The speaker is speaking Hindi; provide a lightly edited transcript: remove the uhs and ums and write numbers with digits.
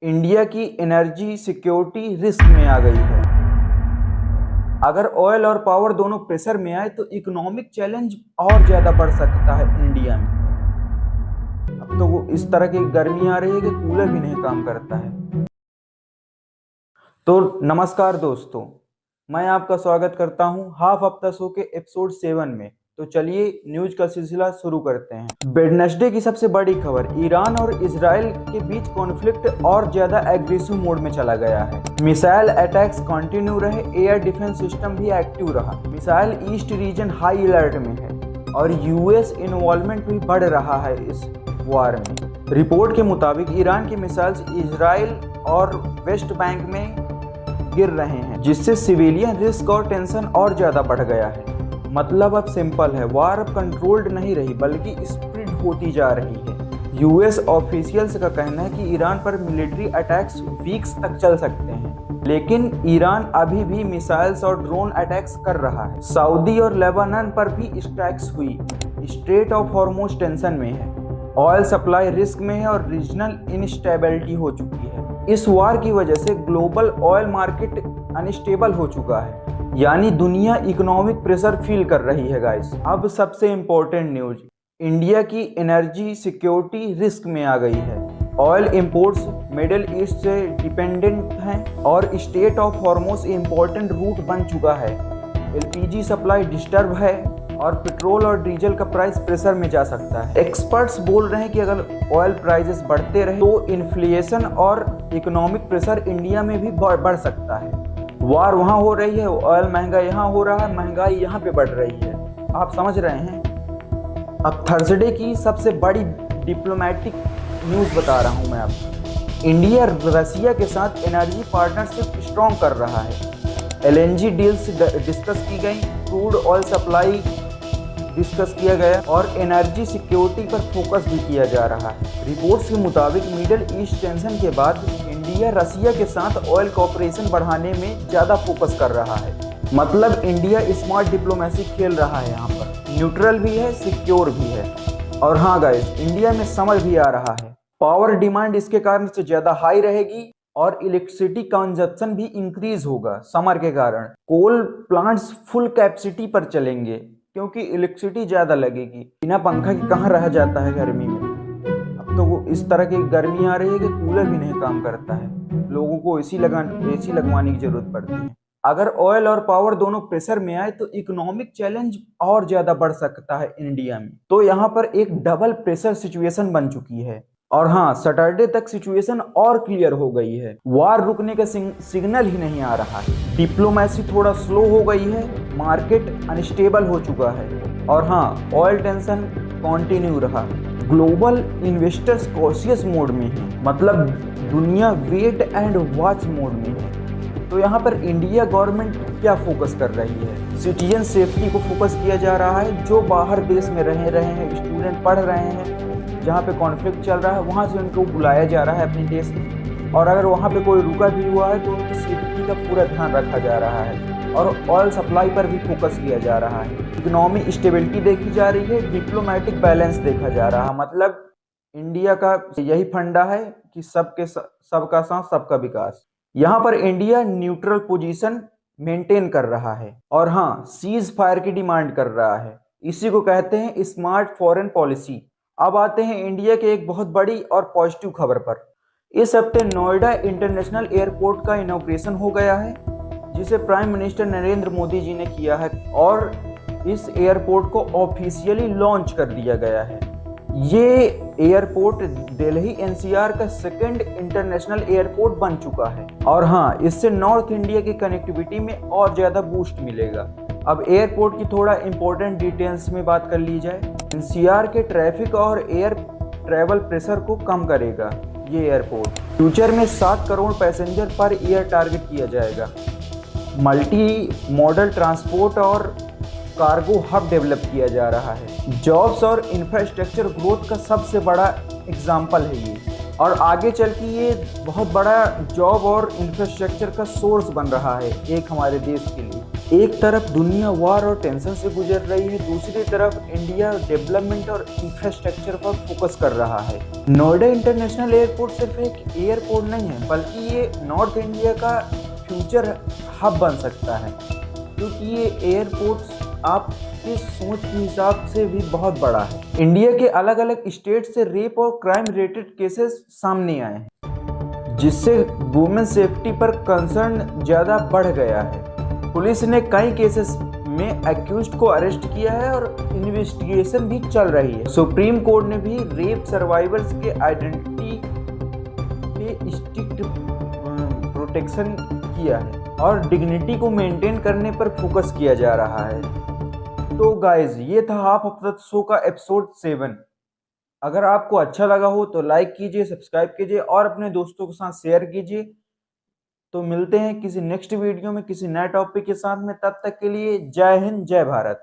इंडिया की एनर्जी सिक्योरिटी रिस्क में आ गई है। अगर ऑयल और पावर दोनों प्रेशर में आए तो इकोनॉमिक चैलेंज और ज्यादा बढ़ सकता है इंडिया में। अब तो वो इस तरह की गर्मी आ रही है कि कूलर भी नहीं काम करता है। तो नमस्कार दोस्तों, मैं आपका स्वागत करता हूं हाफ हफ्ता शो के एपिसोड 7 में। तो चलिए न्यूज का सिलसिला शुरू करते हैं। वेडनेसडे की सबसे बड़ी खबर, ईरान और इजराइल के बीच कॉन्फ्लिक्ट और ज्यादा एग्रेसिव मोड में चला गया है। मिसाइल अटैक्स कंटिन्यू रहे, एयर डिफेंस सिस्टम भी एक्टिव रहा। Missile east region high alert में है और यूएस इन्वॉल्वमेंट भी बढ़ रहा है इस वार में। रिपोर्ट के मुताबिक ईरान की मिसाइल्स इजराइल और वेस्ट बैंक में गिर रहे हैं, जिससे सिविलियन रिस्क और टेंशन और ज्यादा बढ़ गया है। मतलब अब सिंपल है, वार अब कंट्रोल्ड नहीं रही बल्कि स्प्रेड होती जा रही है। यूएस ऑफिशियल्स का कहना है कि ईरान पर मिलिट्री अटैक्स वीक्स तक चल सकते हैं, लेकिन ईरान अभी भी मिसाइल्स और ड्रोन अटैक्स कर रहा है। सऊदी और लेबनान पर भी स्ट्राइक्स हुई। स्ट्रेट ऑफ हॉर्मुज टेंशन में है, ऑयल सप्लाई रिस्क में है और रीजनल इनस्टेबिलिटी हो चुकी है। इस वार की वजह से ग्लोबल ऑयल मार्केट अनस्टेबल हो चुका है, यानी दुनिया इकोनॉमिक प्रेशर फील कर रही है गाइस। अब सबसे इम्पोर्टेंट न्यूज, इंडिया की एनर्जी सिक्योरिटी रिस्क में आ गई है। ऑयल इंपोर्ट्स मिडिल ईस्ट से डिपेंडेंट हैं और strait of Hormuz important route बन चुका है। एलपीजी सप्लाई डिस्टर्ब है और पेट्रोल और डीजल का प्राइस प्रेशर में जा सकता है। एक्सपर्ट्स बोल रहे हैं कि अगर ऑयल प्राइसेस बढ़ते रहे तो इन्फ्लेशन और इकोनॉमिक प्रेशर इंडिया में भी बढ़ सकता है। वार वहाँ हो रही है, ऑयल महंगा यहाँ हो रहा है, महंगाई यहाँ पे बढ़ रही है। आप समझ रहे हैं। अब थर्सडे की सबसे बड़ी डिप्लोमेटिक न्यूज़ बता रहा हूँ मैं आपको। इंडिया रसिया के साथ एनर्जी पार्टनरशिप स्ट्रॉन्ग कर रहा है। एलएनजी डील्स डिस्कस की गई, क्रूड ऑयल सप्लाई डिस्कस किया गया और एनर्जी सिक्योरिटी पर फोकस भी किया जा रहा है। रिपोर्ट्स के मुताबिक मिडिल ईस्ट टेंशन के बाद इंडिया रसिया के साथ ऑयल कॉपरेशन बढ़ाने में ज़्यादा फोकस कर रहा है। मतलब इंडिया स्मार्ट डिप्लोमेसी खेल रहा है, यहाँ पर न्यूट्रल भी है, सिक्योर भी है। और हाँ गाइस, इंडिया में समर भी आ रहा है। पावर डिमांड इसके कारण से ज़्यादा हाई रहेगी और इलेक्ट्रिसिटी कंजप्शन भी इंक्रीज होगा समर के कारण। कोल प्लांट्स फुल कैपेसिटी पर चलेंगे क्योंकि इलेक्ट्रिसिटी ज़्यादा लगेगी। बिना पंखा के कहाँ रहा जाता है गर्मी में। अब तो वो इस तरह की गर्मी आ रही है कि कूलर भी नहीं काम करता है। लोगों को एसी लगवाने की जरूरत पड़ती है। अगर ऑयल और पावर दोनों प्रेशर में आए तो इकोनॉमिक चैलेंज और ज्यादा बढ़ सकता है इंडिया में। तो यहाँ पर एक डबल प्रेशर सिचुएशन बन चुकी है। और हाँ, सैटरडे तक सिचुएशन और क्लियर हो गई है। वार रुकने का सिग्नल ही नहीं आ रहा है। डिप्लोमेसी थोड़ा स्लो हो गई है, मार्केट अनस्टेबल हो चुका है और हाँ, ऑयल टेंशन कंटिन्यू रहा। ग्लोबल इन्वेस्टर्स कॉशियस मोड में है, मतलब दुनिया वेट एंड वॉच मोड में है। तो यहाँ पर इंडिया गवर्नमेंट क्या फोकस कर रही है? सिटीजन सेफ्टी को फोकस किया जा रहा है। जो बाहर देश में रह रहे हैं, स्टूडेंट पढ़ रहे हैं, जहाँ पे कॉन्फ्लिक्ट चल रहा है वहाँ से उनको बुलाया जा रहा है अपने देश में। और अगर वहाँ पे कोई रुका भी हुआ है तो उनकी सेफ्टी का पूरा ध्यान रखा जा रहा है। और ऑयल सप्लाई पर भी फोकस किया जा रहा है। इकोनॉमी स्टेबिलिटी देखी जा रही है, डिप्लोमेटिक बैलेंस देखा जा रहा है। मतलब इंडिया का यही फंडा है कि सबका साथ सबका विकास। यहाँ पर इंडिया न्यूट्रल पोजीशन मेंटेन कर रहा है और हाँ, सीज फायर की डिमांड कर रहा है। इसी को कहते हैं स्मार्ट फॉरेन पॉलिसी। अब आते हैं इंडिया के एक बहुत बड़ी और पॉजिटिव खबर पर। इस हफ्ते नोएडा इंटरनेशनल एयरपोर्ट का इनॉग्रेशन हो गया है, जिसे प्राइम मिनिस्टर नरेंद्र मोदी जी ने किया है और इस एयरपोर्ट को ऑफिशियली लॉन्च कर दिया गया है। ये एयरपोर्ट दिल्ली एनसीआर का सेकंड इंटरनेशनल एयरपोर्ट बन चुका है और हाँ, इससे नॉर्थ इंडिया की कनेक्टिविटी में और ज़्यादा बूस्ट मिलेगा। अब एयरपोर्ट की थोड़ा इंपॉर्टेंट डिटेल्स में बात कर ली जाए। एनसीआर के ट्रैफिक और एयर ट्रैवल प्रेशर को कम करेगा ये एयरपोर्ट। फ्यूचर में 7 crore passenger per year target किया जाएगा। मल्टी मॉडल ट्रांसपोर्ट और कार्गो हब डेवलप किया जा रहा है। जॉब्स और इंफ्रास्ट्रक्चर ग्रोथ का सबसे बड़ा एग्जाम्पल है ये, और आगे चल के ये बहुत बड़ा जॉब और इंफ्रास्ट्रक्चर का सोर्स बन रहा है एक हमारे देश के लिए। एक तरफ दुनिया वार और टेंशन से गुजर रही है, दूसरी तरफ इंडिया डेवलपमेंट और इंफ्रास्ट्रक्चर पर फोकस कर रहा है। नोएडा इंटरनेशनल एयरपोर्ट सिर्फ एक एयरपोर्ट नहीं है, बल्कि ये नॉर्थ इंडिया का फ्यूचर हब बन सकता है, क्योंकि ये एयरपोर्ट्स आपकी सोच के हिसाब से भी बहुत बड़ा है। इंडिया के अलग अलग स्टेट से रेप और क्राइम रिलेटेड केसेस सामने आए हैं, जिससे वुमेन सेफ्टी पर कंसर्न ज़्यादा बढ़ गया है। पुलिस ने कई केसेस में अक्यूज्ड को अरेस्ट किया है और इन्वेस्टिगेशन भी चल रही है। सुप्रीम कोर्ट ने भी रेप सर्वाइवर्स के आइडेंटिटी पे स्ट्रिक्ट प्रोटेक्शन किया है और डिग्निटी को मेंटेन करने पर फोकस किया जा रहा है। तो गाइज, ये था हाफ हफ्ता शो का एपिसोड 7। अगर आपको अच्छा लगा हो तो लाइक कीजिए, सब्सक्राइब कीजिए और अपने दोस्तों के साथ शेयर कीजिए। तो मिलते हैं किसी नेक्स्ट वीडियो में किसी नए टॉपिक के साथ में। तब तक के लिए जय हिंद, जय भारत।